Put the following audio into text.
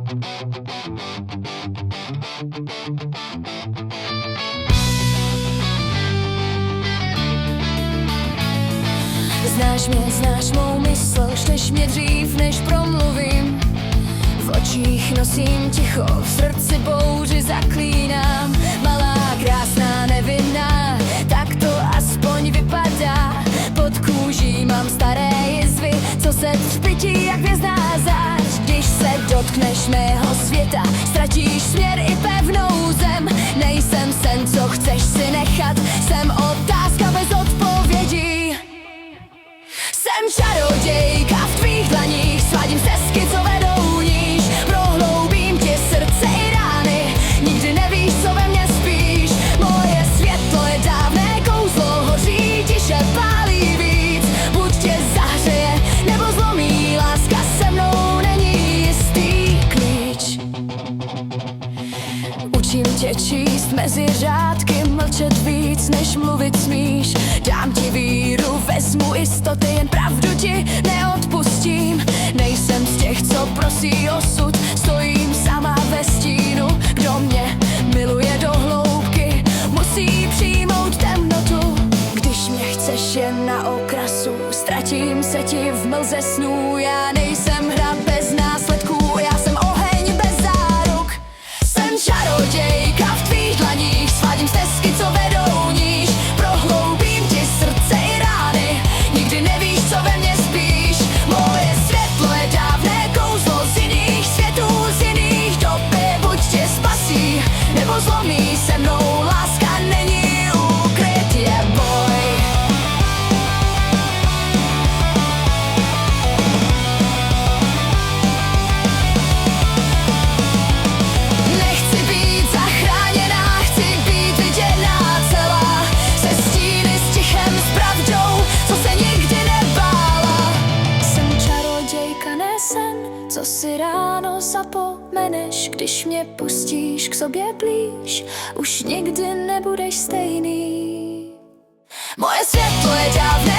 Znáš mě, znáš mou mysl, čteš mě dřív, než promluvím. V očích nosím ticho, v srdci bouři zaklínám. Malá, krásná, nevinná, tak to aspoň vypadá. Pod kůží mám staré jizvy, co se třpytí jak hvězdná zář. Když se dotkneš mého světa, ztratíš směr i pevnou zem. Nejsem sen, co chceš si nechat, jsem otázka bez odpovědí. Jsem čarodějka v tvých dlaních, svádím stezky, co vedou níž. Prohloubím ti srdce i rány, nikdy nevíš, co ve mně spíš. Moje světlo je dávné kouzlo, hoří tiše, pálí víc. Buď tě zahřeje, nebo zlomí, láska se mnou není jistý klíč. Učím tě číst mezi řádky, mlčet víc, než mluvit smíš. Dám ti víru, vezmu jistoty, jen pravdu ti neodpustím. Nejsem z těch, co prosí osud, stojím sama ve stínu. Kdo mě miluje do hloubky, musí přijmout temnotu. Když mě chceš jen na okrasu, ztratím se ti v mlze snů. Já nejsem hra bez následků, já jsem oheň bez záruk. Jsem čarodějka v tvých dlaních, svádím stezky, co vedou níž. Prohloubím ti srdce i rány, nikdy nevíš, co ve mně spíš. Moje světlo je dávné kouzlo z jiných světů, z jiných dob. Buď tě spasí, nebo zlomí se mnou, láska není ukryt, je boj. Nechci být zachráněná, chci být viděná celá. Se stíny, s tichem, s pravdou, co se nikdy nebála. Jsem čarodějka, ne sen, co si ráno zapomeneš. Když mě pustíš k sobě blíž, už nikdy nebudeš stejný. Moje světlo je dávné